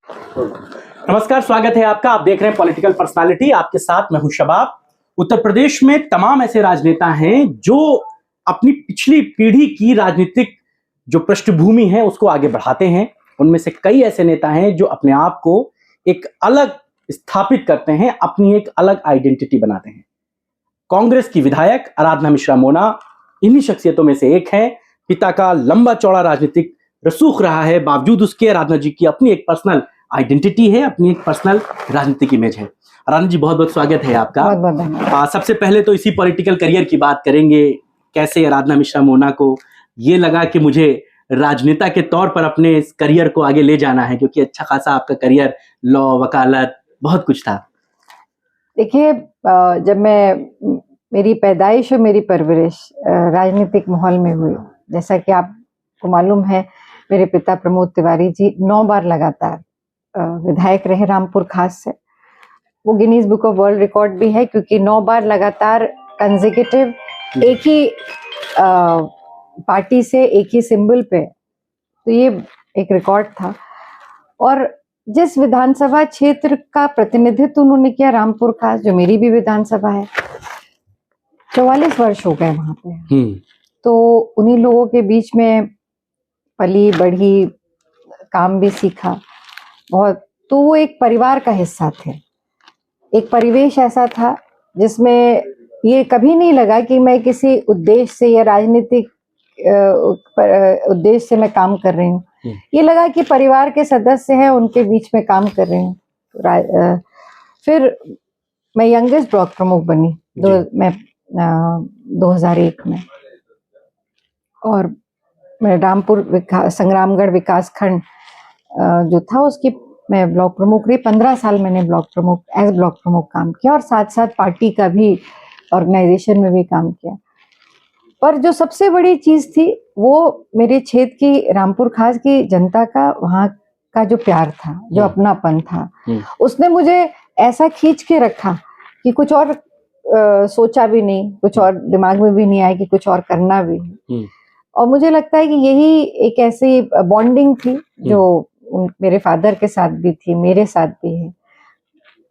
नमस्कार, स्वागत है आपका। आप देख रहे हैं पॉलिटिकल पर्सनालिटी। आपके साथ मैं हूं शबाब। उत्तर प्रदेश में तमाम ऐसे राजनेता हैं जो अपनी पिछली पीढ़ी की राजनीतिक जो पृष्ठभूमि है उसको आगे बढ़ाते हैं। उनमें से कई ऐसे नेता हैं जो अपने आप को एक अलग स्थापित करते हैं, अपनी एक अलग आइडेंटिटी बनाते हैं। कांग्रेस की विधायक आराधना मिश्रा मोना इन्हीं शख्सियतों में से एक है। पिता का लंबा चौड़ा राजनीतिक रसूख रहा है, बावजूद उसके आराधना जी की अपनी एक पर्सनल आइडेंटिटी है, अपनी एक पर्सनल राजनीतिक इमेज है। आराधना जी, बहुत बहुत स्वागत है आपका। बहुत बहुत धन्यवाद। सबसे पहले तो इसी पॉलिटिकल करियर की बात करेंगे। कैसे आराधना मिश्रा मोना को ये लगा कि मुझे राजनेता के तौर पर अपने इस करियर को आगे ले जाना है, क्योंकि अच्छा खासा आपका करियर लॉ, वकालत, बहुत कुछ था। देखिए, जब मेरी पैदाइश और मेरी परवरिश राजनीतिक माहौल में हुई, जैसा कि आपको मालूम है, मेरे पिता प्रमोद तिवारी जी 9 बार लगातार विधायक रहे रामपुर खास से। वो Guinness book of world record भी है, क्योंकि 9 बार लगातार कंसेक्यूटिव एक ही पार्टी से एक ही सिंबल पे, तो ये एक रिकॉर्ड था। और जिस विधानसभा क्षेत्र का प्रतिनिधित्व उन्होंने किया, रामपुर खास, जो मेरी भी विधानसभा है, 44 वर्ष हो गए वहां पे। तो उन्हीं लोगों के बीच में पली बढ़ी, काम भी सीखा बहुत। तो वो एक परिवार का हिस्सा थे। एक परिवेश ऐसा था जिसमें ये कभी नहीं लगा कि मैं किसी उद्देश्य से या राजनीतिक उद्देश्य से मैं काम कर रही हूँ। ये लगा कि परिवार के सदस्य हैं, उनके बीच में काम कर रही हूँ। फिर मैं यंगेस्ट ब्लॉक प्रमुख बनी 2001 में, और मैं रामपुर संग्रामगढ़ विकास खंड जो था उसकी मैं ब्लॉक प्रमुख रही। 15 साल मैंने ब्लॉक प्रमुख काम किया, और साथ साथ पार्टी का भी ऑर्गेनाइजेशन में भी काम किया। पर जो सबसे बड़ी चीज थी वो मेरे क्षेत्र की, रामपुर खास की जनता का, वहाँ का जो प्यार था, जो अपनापन था, उसने मुझे ऐसा खींच के रखा कि कुछ और सोचा भी नहीं, कुछ और दिमाग में भी नहीं आया कि कुछ और करना भी है। और मुझे लगता है कि यही एक ऐसी बॉन्डिंग थी जो मेरे फादर के साथ भी थी, मेरे साथ भी है।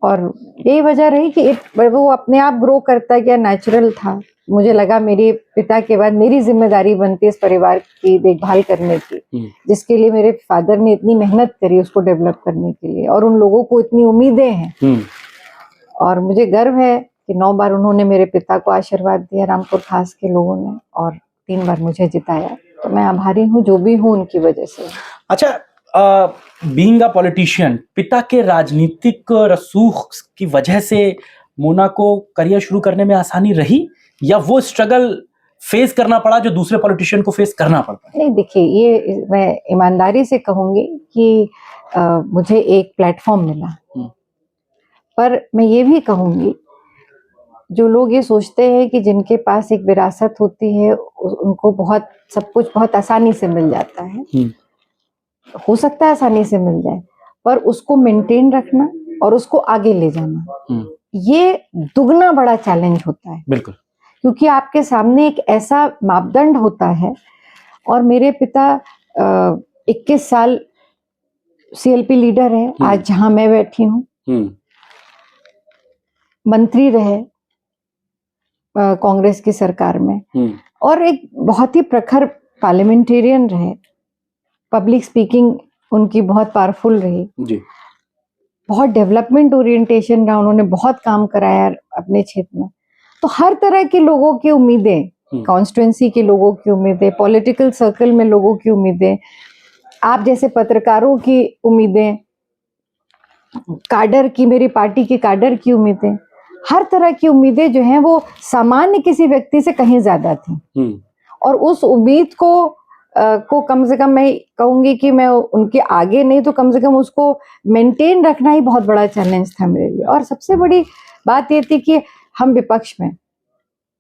और यही वजह रही कि वो अपने आप ग्रो करता गया, नेचुरल था। मुझे लगा मेरे पिता के बाद मेरी जिम्मेदारी बनती है इस परिवार की देखभाल करने की, जिसके लिए मेरे फादर ने इतनी मेहनत करी उसको डेवलप करने के लिए, और उन लोगों को इतनी उम्मीदें हैं। और मुझे गर्व है कि 9 बार उन्होंने मेरे पिता को आशीर्वाद दिया, रामपुर खास के लोगों ने, और 3 बार मुझे जिताया। तो मैं आभारी हूँ जो भी हूँ उनकी वजह से। अच्छा, बीइंग अ पॉलिटिशियन, पिता के राजनीतिक रसूख की वजह से मोना को करियर शुरू करने में आसानी रही, या वो स्ट्रगल फेस करना पड़ा जो दूसरे पॉलिटिशियन को फेस करना पड़ता है? नहीं, देखिए, ये मैं ईमानदारी से कहूंगी कि मुझे एक प्लेटफॉर्म मिला। पर मैं ये भी कहूंगी, जो लोग ये सोचते हैं कि जिनके पास एक विरासत होती है उनको बहुत सब कुछ बहुत आसानी से मिल जाता है, हो सकता है आसानी से मिल जाए, पर उसको मेंटेन रखना और उसको आगे ले जाना, ये दुगना बड़ा चैलेंज होता है। बिल्कुल, क्योंकि आपके सामने एक ऐसा मापदंड होता है। और मेरे पिता 21 साल सीएलपी लीडर है, आज जहां मैं बैठी हूँ, मंत्री रहे कांग्रेस की सरकार में, और एक बहुत ही प्रखर पार्लियामेंटेरियन रहे। पब्लिक स्पीकिंग उनकी बहुत पावरफुल रही जी। बहुत डेवलपमेंट ओरिएंटेशन रहा, उन्होंने बहुत काम कराया अपने क्षेत्र में। तो हर तरह के लोगों की उम्मीदें, कॉन्स्टिट्यूएंसी के लोगों की उम्मीदें, पॉलिटिकल सर्कल में लोगों की उम्मीदें, आप जैसे पत्रकारों की उम्मीदें, काडर की, मेरी पार्टी की काडर की उम्मीदें, हर तरह की उम्मीदें जो हैं वो सामान्य किसी व्यक्ति से कहीं ज्यादा थी। और उस उम्मीद को कम से कम मैं कहूंगी कि मैं उनके आगे नहीं तो कम से कम उसको मेंटेन रखना ही बहुत बड़ा चैलेंज था मेरे लिए। और सबसे बड़ी बात ये थी कि हम विपक्ष में,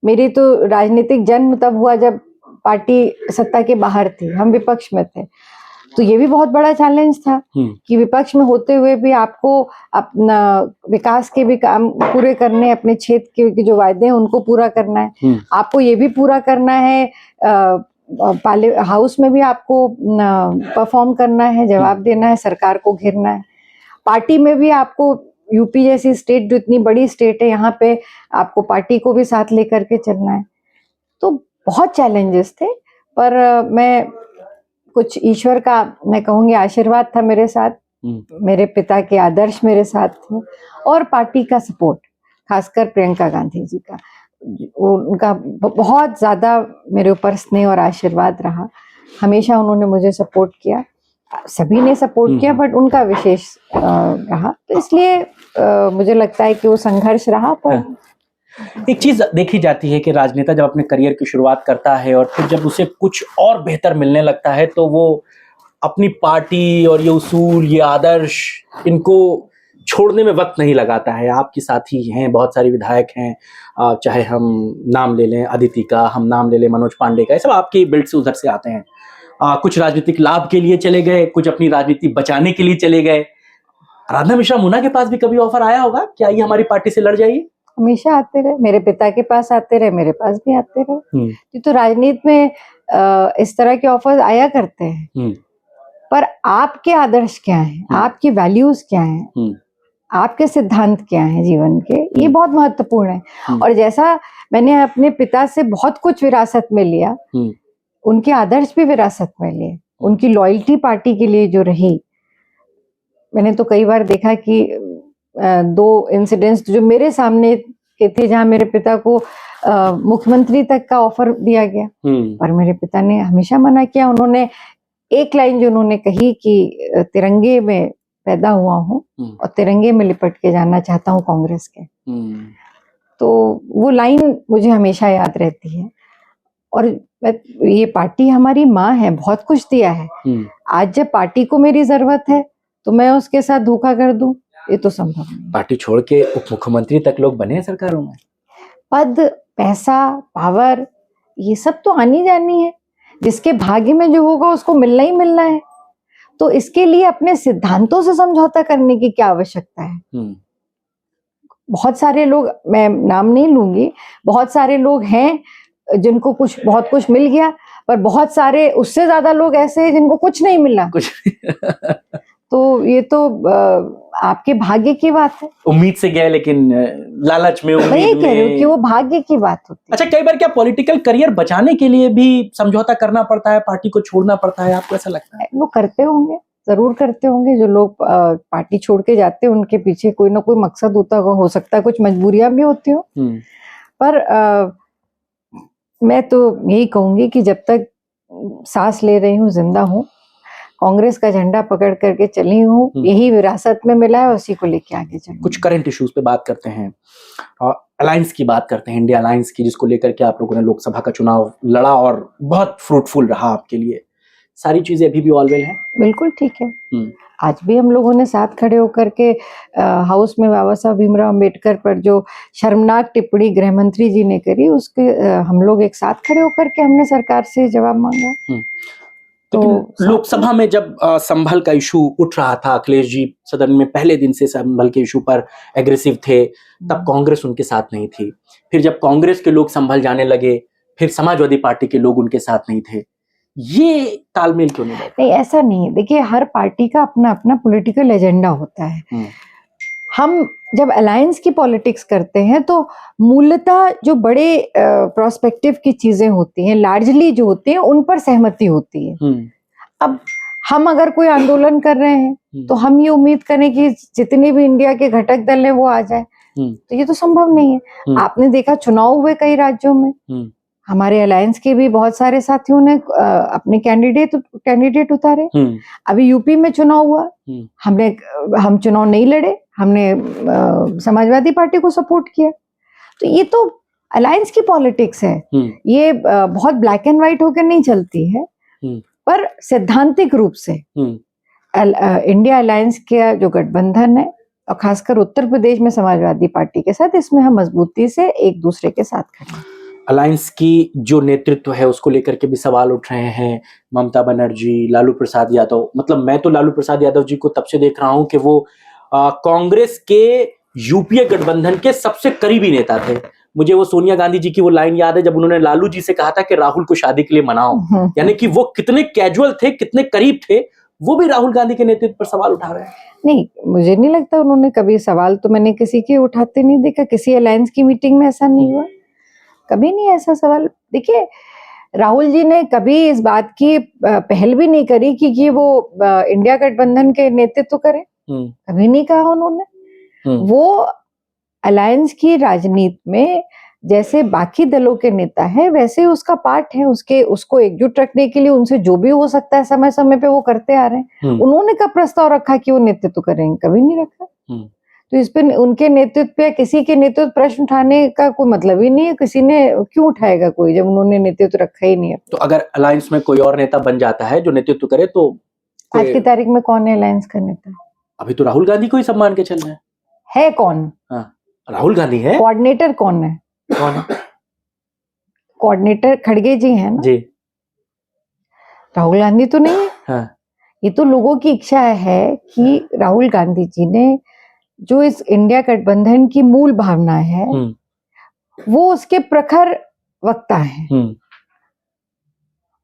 मेरी तो राजनीतिक जन्म तब हुआ जब पार्टी सत्ता के बाहर थी, हम विपक्ष में थे। तो ये भी बहुत बड़ा चैलेंज था कि विपक्ष में होते हुए भी आपको अपना विकास के भी काम पूरे करने, अपने क्षेत्र के जो वायदे हैं उनको पूरा करना है, आपको ये भी पूरा करना है, हाउस में भी आपको परफॉर्म करना है, जवाब देना है, सरकार को घेरना है। पार्टी में भी आपको यूपी जैसी स्टेट जो इतनी बड़ी स्टेट है, यहाँ पे आपको पार्टी को भी साथ लेकर के चलना है। तो बहुत चैलेंजेस थे, पर मैं कुछ ईश्वर का मैं कहूँगी आशीर्वाद था मेरे साथ, मेरे पिता के आदर्श मेरे साथ थे, और पार्टी का सपोर्ट, खासकर प्रियंका गांधी जी का, उनका बहुत ज्यादा मेरे ऊपर स्नेह और आशीर्वाद रहा। हमेशा उन्होंने मुझे सपोर्ट किया, सभी ने सपोर्ट किया, बट उनका विशेष रहा। तो इसलिए मुझे लगता है कि वो संघर्ष रहा। पर एक चीज देखी जाती है कि राजनेता जब अपने करियर की शुरुआत करता है और फिर जब उसे कुछ और बेहतर मिलने लगता है तो वो अपनी पार्टी और ये उसूल, ये आदर्श, इनको छोड़ने में वक्त नहीं लगाता है। आपके साथी हैं, बहुत सारे विधायक हैं, चाहे हम नाम ले लें अदिति का, हम नाम ले लें मनोज पांडे का, ये सब आपकी बेल्ट से उधर से आते हैं। कुछ राजनीतिक लाभ के लिए चले गए, कुछ अपनी राजनीति बचाने के लिए चले गए। राधा मिश्रा मुन्ना के पास भी कभी ऑफर आया होगा कि आइए हमारी पार्टी से लड़ जाइए? हमेशा आते रहे, मेरे पिता के पास आते रहे, मेरे पास भी आते रहे। तो राजनीति में इस तरह के ऑफर आया करते हैं, पर आपके आदर्श क्या हैं, आपकी वैल्यूज क्या हैं, आपके सिद्धांत क्या हैं जीवन के, ये बहुत महत्वपूर्ण है। और जैसा मैंने अपने पिता से बहुत कुछ विरासत में लिया, उनके आदर्श भी विरासत में लिए, उनकी लॉयल्टी पार्टी के लिए जो रही। मैंने तो कई बार देखा कि 2 इंसिडेंट्स जो मेरे सामने के थे, जहां मेरे पिता को मुख्यमंत्री तक का ऑफर दिया गया, पर मेरे पिता ने हमेशा मना किया। उन्होंने एक लाइन जो उन्होंने कही कि तिरंगे में पैदा हुआ हूँ और तिरंगे में लिपट के जाना चाहता हूँ कांग्रेस के। तो वो लाइन मुझे हमेशा याद रहती है। और ये पार्टी हमारी माँ है, बहुत कुछ दिया है। आज जब पार्टी को मेरी जरूरत है तो मैं उसके साथ धोखा कर दूं, ये तो संभव नहीं। पार्टी छोड़ के उप मुख्यमंत्री तक लोग बने हैं सरकारों में। पद, पैसा, पावर, ये सब तो आनी जानी है। जिसके भाग्य में जो होगा उसको मिलना ही मिलना है। तो इसके लिए अपने सिद्धांतों से समझौता करने की क्या आवश्यकता है? बहुत सारे लोग, मैं नाम नहीं लूंगी, बहुत सारे लोग हैं जिनको बहुत कुछ मिल गया, पर बहुत सारे उससे ज्यादा लोग ऐसे हैं जिनको कुछ नहीं मिला। तो ये तो आपके भाग्य की बात है। उम्मीद से गए, लेकिन लालच में, उम्मीद नहीं कह रही हूँ कि वो भाग्य की बात होती है। अच्छा, कई बार क्या पॉलिटिकल करियर बचाने के लिए भी समझौता करना पड़ता है, पार्टी को छोड़ना पड़ता है, आपको ऐसा लगता है? वो करते होंगे, जरूर करते होंगे। जो लोग पार्टी छोड़ के जाते हैं उनके पीछे कोई ना कोई मकसद होता होगा, हो सकता है कुछ मजबूरियां भी होती हो। पर मैं तो यही कहूंगी कि जब तक सांस ले रही हूँ, जिंदा हूँ, कांग्रेस का झंडा पकड़ करके चली हूँ, यही विरासत में मिला है, उसी को लेके आगे चलूंगी। कुछ करंट इश्यूज पे बात करते हैं, अलायंस की बात करते हैं, इंडिया अलायंस की, जिसको लेकर के आप लोगों ने लोकसभा का चुनाव लड़ा और बहुत फ्रूटफुल रहा आपके लिए। सारी चीजें अभी भी ऑल वेल हैं? बिल्कुल ठीक है। आज भी हम लोगों ने साथ खड़े होकर के हाउस में बाबा साहब भीमराव अम्बेडकर पर जो शर्मनाक टिप्पणी गृह मंत्री जी ने करी, उसके हम लोग एक साथ खड़े होकर के हमने सरकार से जवाब मांगा। तो लोकसभा में जब संभल का इशू उठ रहा था, अखिलेश जी सदन में पहले दिन से संभल के इशू पर एग्रेसिव थे, तब कांग्रेस उनके साथ नहीं थी। फिर जब कांग्रेस के लोग संभल जाने लगे, फिर समाजवादी पार्टी के लोग उनके साथ नहीं थे। ये तालमेल क्यों नहीं बैठा? नहीं, ऐसा नहीं। देखिए, हर पार्टी का अपना अपना पॉलिटिकल एजेंडा होता है। हम जब अलायंस की पॉलिटिक्स करते हैं तो मूलतः जो बड़े प्रोस्पेक्टिव की चीजें होती हैं, लार्जली जो होती हैं, उन पर सहमति होती है। अब हम अगर कोई आंदोलन कर रहे हैं तो हम ये उम्मीद करें कि जितने भी इंडिया के घटक दल हैं वो आ जाए, तो ये तो संभव नहीं है। आपने देखा चुनाव हुए कई राज्यों में, हमारे अलायंस के भी बहुत सारे साथियों ने अपने कैंडिडेट उतारे। अभी यूपी में चुनाव हुआ, हम चुनाव नहीं लड़े, हमने समाजवादी पार्टी को सपोर्ट किया। तो ये तो अलायंस की पॉलिटिक्स है, ये बहुत ब्लैक एंड व्हाइट होकर नहीं चलती है। पर सैद्धांतिक रूप से इंडिया अलायंस का जो गठबंधन है, और खासकर उत्तर प्रदेश में समाजवादी पार्टी के साथ, इसमें हम मजबूती से एक दूसरे के साथ खड़े हैं। अलायंस की जो नेतृत्व है उसको लेकर के भी सवाल उठ रहे हैं। ममता बनर्जी, लालू प्रसाद यादव, मतलब मैं तो लालू प्रसाद यादव जी को तब से देख रहा हूं कि वो कांग्रेस के यूपीए गठबंधन के सबसे करीबी नेता थे। मुझे वो सोनिया गांधी जी की वो लाइन याद है जब उन्होंने लालू जी से कहा था कि राहुल को शादी के लिए मनाओ। यानी कि वो कितने कैजुअल थे, कितने करीब थे, वो भी राहुल गांधी के नेतृत्व पर सवाल उठा रहे हैं। नहीं, मुझे नहीं लगता उन्होंने कभी सवाल, तो मैंने किसी के उठाते नहीं देखा, किसी अलायंस की मीटिंग में ऐसा नहीं हुआ, कभी नहीं ऐसा सवाल। देखिए, राहुल जी ने कभी इस बात की पहल भी नहीं करी कि वो इंडिया गठबंधन के नेतृत्व करें, कभी नहीं कहा उन्होंने। वो अलायंस की राजनीति में जैसे बाकी दलों के नेता है वैसे उसका पार्ट है, उसको एकजुट रखने के लिए उनसे जो भी हो सकता है समय समय पे वो करते आ रहे हैं। उन्होंने कब प्रस्ताव रखा कि वो नेतृत्व करेंगे? कभी नहीं रखा। तो इस पे उनके नेतृत्व पे किसी के नेतृत्व प्रश्न उठाने का कोई मतलब ही नहीं है। किसी ने क्यों उठाएगा कोई, जब उन्होंने नेतृत्व रखा ही नहीं है। तो अगर अलायंस में कोई और नेता बन जाता है जो नेतृत्व करे तो आज की तारीख में कौन है अलायंस का नेता? अभी तो राहुल गांधी को ही सब मान के चल रहे हैं। है कौन? हाँ, राहुल गांधी है। कोऑर्डिनेटर कौन है? कौन है? कोऑर्डिनेटर खड़गे जी हैं ना जी। राहुल गांधी तो नहीं है। हाँ। ये तो लोगों की इच्छा है कि राहुल गांधी जी ने जो इस इंडिया गठबंधन की मूल भावना है वो उसके प्रखर वक्ता है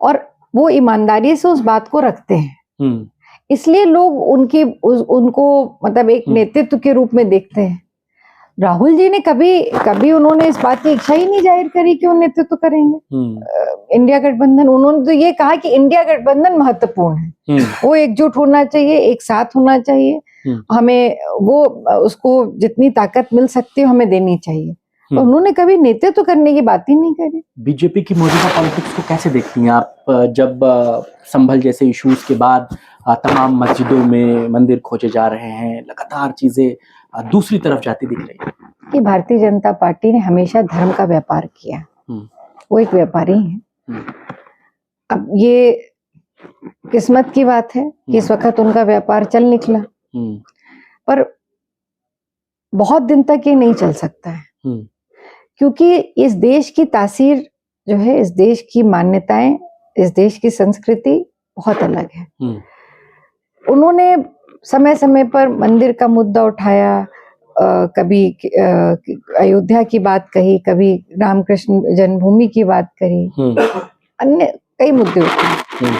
और वो ईमानदारी से उस बात को रखते हैं। इसलिए लोग उनको मतलब एक नेतृत्व के रूप में देखते हैं। राहुल जी ने कभी उन्होंने इस बात की इच्छा ही नहीं जाहिर करी कि वो नेतृत्व करेंगे इंडिया गठबंधन। उन्होंने तो ये कहा कि इंडिया गठबंधन महत्वपूर्ण है, वो एकजुट होना चाहिए, एक साथ होना चाहिए, हमें वो उसको जितनी ताकत मिल सकती है हमें देनी चाहिए। तो उन्होंने कभी नेतृत्व करने की बात ही नहीं करी। बीजेपी की मौजूदा पॉलिटिक्स को कैसे देखती हैं आप, जब संभल जैसे इश्यूज के बाद तमाम मस्जिदों में मंदिर खोजे जा रहे हैं, लगातार चीजें दूसरी तरफ जाती दिख रही है? कि भारतीय जनता पार्टी ने हमेशा धर्म का व्यापार किया, वो एक व्यापारी है। अब ये किस्मत की बात है कि इस वक्त उनका व्यापार चल निकला, पर बहुत दिन तक ये नहीं चल सकता है क्योंकि इस देश की तासीर जो है, इस देश की मान्यताएं, इस देश की संस्कृति बहुत अलग है। उन्होंने समय समय पर मंदिर का मुद्दा उठाया, कभी अयोध्या की बात कही, कभी रामकृष्ण जन्मभूमि की बात करी, अन्य कई मुद्दे उठाए।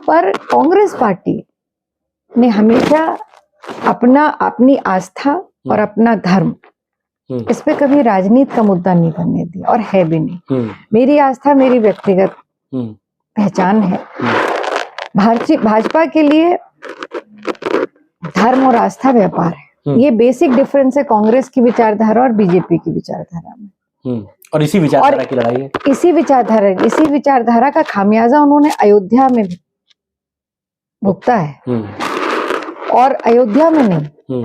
पर कांग्रेस पार्टी ने हमेशा अपनी आस्था और अपना धर्म इस पे कभी राजनीति का मुद्दा नहीं बनने दिया और है भी नहीं। मेरी आस्था मेरी व्यक्तिगत पहचान है। भाजपा के लिए धर्म और आस्था व्यापार है। ये बेसिक डिफरेंस है कांग्रेस की विचारधारा और बीजेपी की विचारधारा में। और इसी विचारधारा की लड़ाई है। इसी विचारधारा का खामियाजा उन्होंने अयोध्या में भी भुगता है। और अयोध्या में नहीं,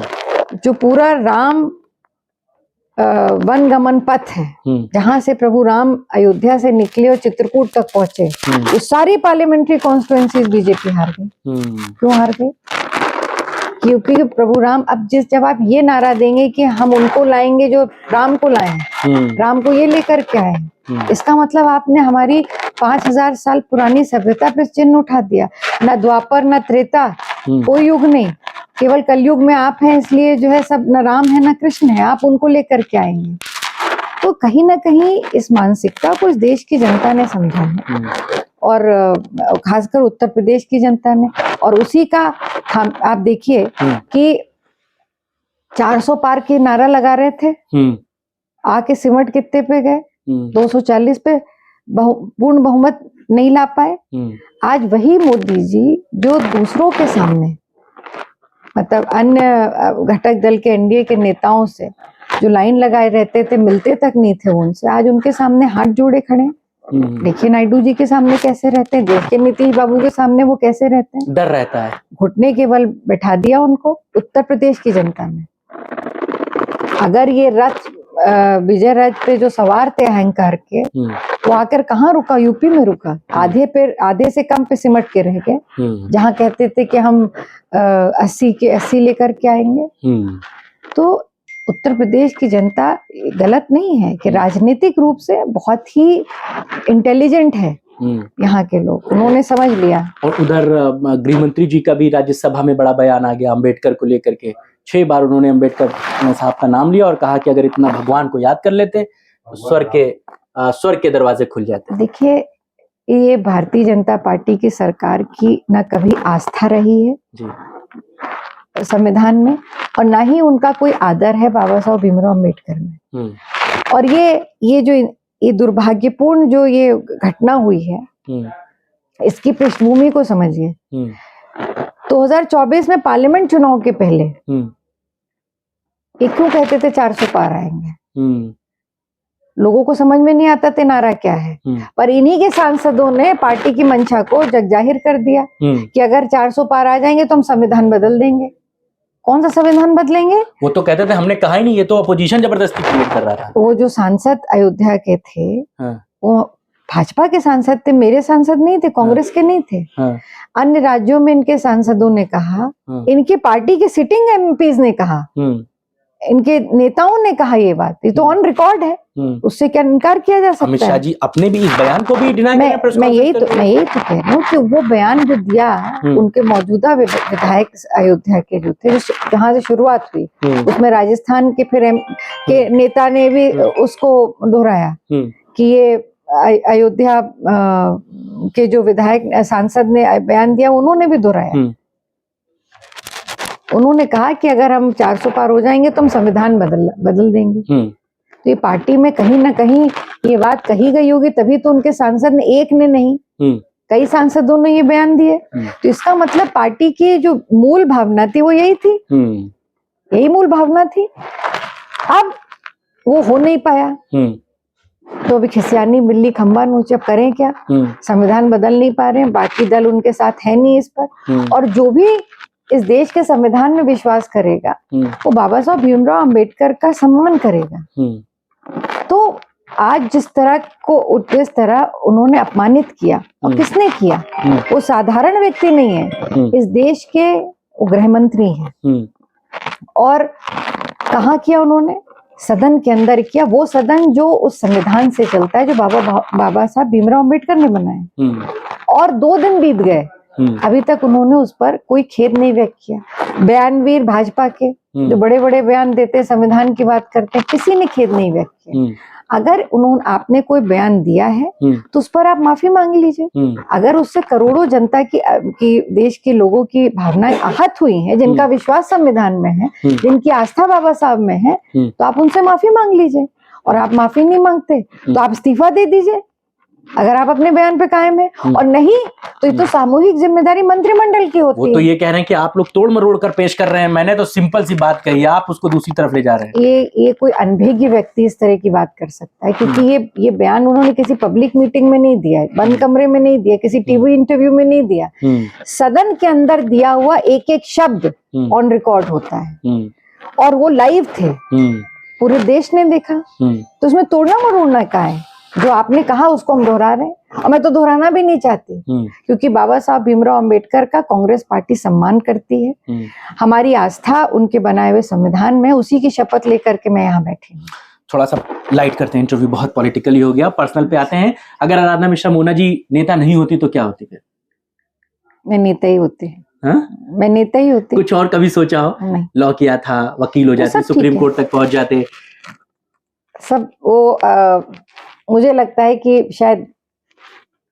जो पूरा राम वन गमन पथ है, जहां से प्रभु राम अयोध्या से निकले और चित्रकूट तक पहुंचे, वो सारी पार्लियामेंट्री कॉन्स्टिट्यूएंसीज बीजेपी हार गई। क्यों हार गई? क्योंकि प्रभु राम, अब जब आप ये नारा देंगे कि हम उनको लाएंगे जो राम को लाए, राम को ये लेकर के आए, इसका मतलब आपने हमारी 5000 साल पुरानी सभ्यता पे चिन्ह उठा दिया। न द्वापर न त्रेता, कोई युग नहीं, केवल कलयुग में आप हैं, इसलिए जो है सब न राम है न कृष्ण है, आप उनको लेकर के आएंगे। तो कहीं ना कहीं इस मानसिकता को इस देश की जनता ने समझा है और खासकर उत्तर प्रदेश की जनता ने। और उसी का आप देखिए कि 400 पार के नारा लगा रहे थे, आके सिमट कितने पे गए? 240 पे पूर्ण बहुमत नहीं ला पाए। आज वही मोदी जी जो दूसरों के सामने, मतलब अन्य घटक दल के एनडीए के नेताओं से जो लाइन लगाए रहते थे, मिलते तक नहीं थे उनसे, आज उनके सामने हाथ जोड़े खड़े। देखिए नायडू जी के सामने कैसे रहते हैं, देखिए नीतीश बाबू के सामने वो कैसे रहते हैं। डर रहता है, घुटने के बल बैठा दिया उनको उत्तर प्रदेश की जनता ने। अगर ये रथ विजय रथ पे जो सवार थे अहंकार के, वो आकर कहाँ रुका? यूपी में रुका। आधे से कम पे सिमट के रह गए, जहाँ कहते थे कि हम 80 लेकर के आएंगे। तो उत्तर प्रदेश की जनता गलत नहीं है कि राजनीतिक रूप से बहुत ही इंटेलिजेंट है यहाँ के लोग, उन्होंने समझ लिया। और उधर गृह मंत्री जी का भी राज्यसभा में बड़ा बयान आ गया अम्बेडकर को लेकर के। 6 बार उन्होंने अम्बेडकर साहब का नाम लिया और कहा कि अगर इतना भगवान को याद कर लेते तो स्वर्ग के दरवाजे खुल जाते। देखिए, ये भारतीय जनता पार्टी की सरकार की न कभी आस्था रही है जी। संविधान में, और ना ही उनका कोई आदर है बाबा साहब भीमराव अम्बेडकर में। और ये जो ये दुर्भाग्यपूर्ण जो ये घटना हुई है, इसकी पृष्ठभूमि को समझिए। 2024 में पार्लियामेंट चुनाव के पहले ये क्यों कहते थे 400 पार आएंगे? लोगों को समझ में नहीं आता था नारा क्या है, पर इन्हीं के सांसदों ने पार्टी की मंशा को जगजाहिर कर दिया कि अगर 400 पार आ जाएंगे तो हम संविधान बदल देंगे। कौन सा संविधान बदलेंगे? वो तो कहते थे हमने कहा ही नहीं, ये तो अपोजिशन जबरदस्ती क्रिएट कर रहा था। वो जो सांसद अयोध्या के थे, वो भाजपा के सांसद थे, मेरे सांसद नहीं थे, कांग्रेस के नहीं थे। अन्य राज्यों में इनके सांसदों ने कहा, इनकी पार्टी के सिटिंग एमपीज ने कहा, इनके नेताओं ने कहा, ये बात ये तो ऑन रिकॉर्ड है, उससे क्या इनकार किया जा सकता है? अमित शाह जी अपने भी इस बयान को भी डिनाई कर रहे हैं। मैं यही तो कह रही हूँ कि वो बयान जो दिया उनके मौजूदा विधायक अयोध्या के जो थे, जहाँ से शुरुआत हुई, उसमें राजस्थान के फिर के नेता ने भी उसको दोहराया कि ये अयोध्या के जो विधायक सांसद ने बयान दिया, उन्होंने भी दोहराया। उन्होंने कहा कि अगर हम 400 पार हो जाएंगे तो हम संविधान बदल देंगे। तो ये पार्टी में कहीं ना कहीं ये बात कही गई होगी, तभी तो उनके सांसद ने, एक ने नहीं कई सांसदों ने ये बयान दिए। तो इसका मतलब पार्टी की जो मूल भावना थी वो यही थी, यही मूल भावना थी। अब वो हो नहीं पाया, तो अभी खिसियानी बिल्ली खंबा नोचे, अब करें क्या? संविधान बदल नहीं पा रहे हैं, बाकी दल उनके साथ है नहीं इस पर। और जो भी इस देश के संविधान में विश्वास करेगा वो बाबा साहब भीमराव अंबेडकर का सम्मान करेगा। तो आज जिस तरह उन्होंने अपमानित किया, और किसने किया? वो साधारण व्यक्ति नहीं है, इस देश के वो गृह मंत्री हैं। और कहाँ किया उन्होंने? सदन के अंदर किया, वो सदन जो उस संविधान से चलता है, जो बाबा साहब भीमराव अम्बेडकर ने बनाया। और 2 दिन बीत गए, अभी तक उन्होंने उस पर कोई खेद नहीं व्यक्त किया। बयानवीर भाजपा के जो बड़े बड़े बयान देते हैं, संविधान की बात करते हैं, किसी ने खेद नहीं व्यक्त किया। अगर आपने कोई बयान दिया है तो उस पर आप माफी मांग लीजिए। अगर उससे करोड़ों जनता की देश के लोगों की भावनाएं आहत हुई हैं, जिनका विश्वास संविधान में है, जिनकी आस्था बाबा साहब में है, तो आप उनसे माफी मांग लीजिए। और आप माफी नहीं मांगते तो आप इस्तीफा दे दीजिए, अगर आप अपने बयान पे कायम है। और नहीं तो ये तो सामूहिक जिम्मेदारी मंत्रिमंडल की होती है। वो तो ये कह रहे हैं कि आप लोग तोड़ मरोड़ कर पेश कर रहे हैं, मैंने तो सिंपल सी बात कही, आप उसको दूसरी तरफ ले जा रहे हैं। ये कोई अनभिज्ञ व्यक्ति इस तरह की बात कर सकता है, क्योंकि ये बयान उन्होंने किसी पब्लिक मीटिंग में नहीं दिया है, बंद कमरे में नहीं दिया, किसी टीवी इंटरव्यू में नहीं दिया, सदन के अंदर दिया हुआ एक एक शब्द ऑन रिकॉर्ड होता है। और वो लाइव थे, पूरे देश ने देखा। तो उसमें तोड़ना मरोड़ना क्या है? जो आपने कहा उसको हम दोहरा रहे हैं, और मैं तो दोहराना भी नहीं चाहती, क्योंकि बाबा साहब भीमराव अंबेडकर का कांग्रेस पार्टी सम्मान करती है। हमारी आस्था उनके बनाए हुए संविधान में, उसी की शपथ लेकर के मैं यहाँ बैठी हूँ। थोड़ा सा लाइट करते हैं, इंटरव्यू बहुत पॉलिटिकली हो गया, पर्सनल पे आते हैं। अगर आराधना मिश्रा मोना जी नेता नहीं होती तो क्या होती फिर? मैं नेता ही होती। मैं नेता ही होती। कुछ और कभी सोचा हो? नहीं। लॉ किया था, वकील हो जाते, सुप्रीम कोर्ट तक पहुंच जाते, सब वो मुझे लगता है कि शायद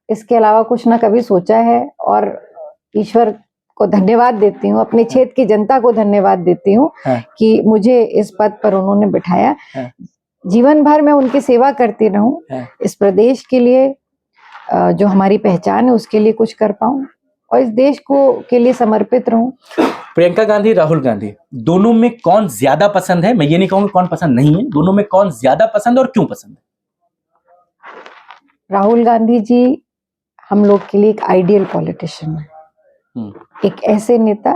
इसके अलावा कुछ ना कभी सोचा है। और ईश्वर को धन्यवाद देती हूँ, अपने क्षेत्र की जनता को धन्यवाद देती हूँ कि मुझे इस पद पर उन्होंने बिठाया। जीवन भर मैं उनकी सेवा करती रहूं, इस प्रदेश के लिए जो हमारी पहचान है उसके लिए कुछ कर पाऊं, और इस देश को के लिए समर्पित रहूं। प्रियंका गांधी, राहुल गांधी, दोनों में कौन ज्यादा पसंद है? मैं ये नहीं कहूंगा कौन पसंद नहीं है, दोनों में कौन ज्यादा पसंद और क्यों पसंद है? राहुल गांधी जी हम लोग के लिए एक आइडियल पॉलिटिशियन है, एक ऐसे नेता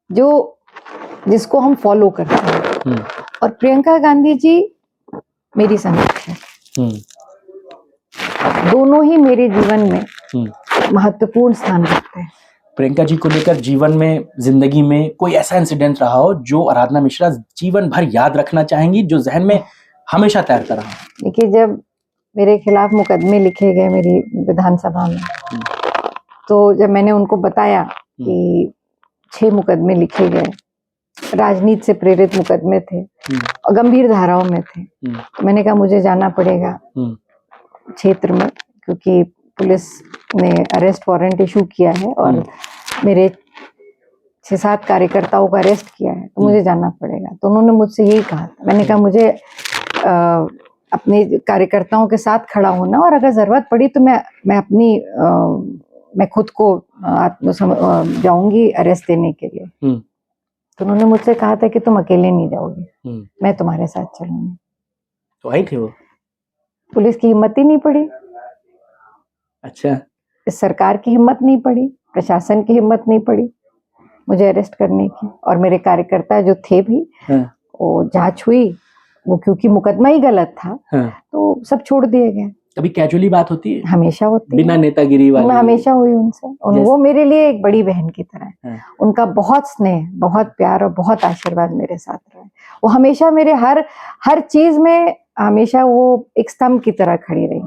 जिसको हम फॉलो करते हैं। और प्रियंका गांधी जी मेरी समीक्षा है। दोनों ही मेरे जीवन में महत्वपूर्ण स्थान रखते हैं। प्रियंका जी को लेकर जीवन में, जिंदगी में कोई ऐसा इंसिडेंट रहा हो जो आराधना मिश्रा जीवन भर याद रखना चाहेंगी, जो जहन में हमेशा तैरता रहा? देखिए, जब मेरे खिलाफ मुकदमे लिखे गए मेरी विधानसभा में, तो जब मैंने उनको बताया कि 6 मुकदमे लिखे गए, राजनीति से प्रेरित मुकदमे थे और गंभीर धाराओं में थे, तो मैंने कहा मुझे जाना पड़ेगा क्षेत्र में, क्योंकि पुलिस ने अरेस्ट वारंट इशू किया है और मेरे 6-7 कार्यकर्ताओं को अरेस्ट किया है, तो मुझे जाना पड़ेगा। तो उन्होंने मुझसे यही कहा था। मैंने कहा मुझे अपने कार्यकर्ताओं के साथ खड़ा होना, और अगर जरूरत पड़ी तो मैं खुद को जाऊंगी अरेस्ट देने के लिए। तो उन्होंने मुझसे कहा था कि तुम अकेले नहीं जाओगे, मैं तुम्हारे साथ चलूंगी। तो आई थी वो? पुलिस की हिम्मत ही नहीं पड़ी। अच्छा। इस सरकार की हिम्मत नहीं पड़ी, प्रशासन की हिम्मत नहीं पड़ी मुझे अरेस्ट करने की। और मेरे कार्यकर्ता जो थे भी, वो जांच हुई, वो क्योंकि मुकदमा ही गलत था, तो सब छोड़ दिए गए। कभी कैजुअली बात होती है? हमेशा होती है, बिना नेतागिरी वाली। मैं हमेशा हुई उनसे। वो मेरे लिए एक बड़ी बहन की तरह है। उनका बहुत स्नेह, बहुत प्यार और बहुत आशीर्वाद मेरे साथ रहा है। वो हमेशा मेरे हर चीज में हमेशा वो एक स्तंभ की तरह खड़ी रही।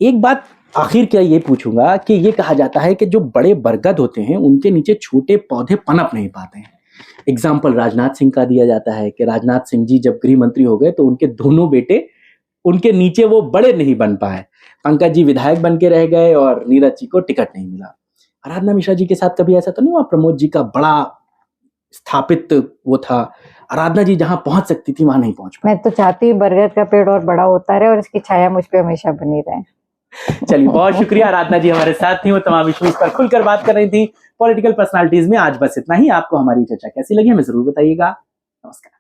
एक बात आखिर क्या ये पूछूंगा कि ये कहा जाता है कि जो बड़े बरगद होते हैं उनके नीचे छोटे पौधे पनप नहीं पाते हैं। एग्जाम्पल राजनाथ सिंह का दिया जाता है कि राजनाथ सिंह जी जब गृह मंत्री हो गए तो उनके दोनों बेटे उनके नीचे वो बड़े नहीं बन पाए। पंकज जी विधायक बन के रह गए और नीरज जी को टिकट नहीं मिला। आराधना मिश्रा जी के साथ कभी ऐसा तो नहीं हुआ? प्रमोद जी का बड़ा स्थापित वो था, आराधना जी जहां पहुंच सकती थी वहां नहीं पहुंच पाई। मैं तो चाहती हूँ बरगद का पेड़ और बड़ा होता रहे और इसकी छाया मुझ पे हमेशा बनी रहे। चलिए, बहुत शुक्रिया। आराधना जी हमारे साथ थी, वो तमाम इश्यूज पर खुलकर बात कर रही थी पॉलिटिकल पर्सनालिटीज में। आज बस इतना ही। आपको हमारी चर्चा कैसी लगी हमें जरूर बताइएगा। नमस्कार।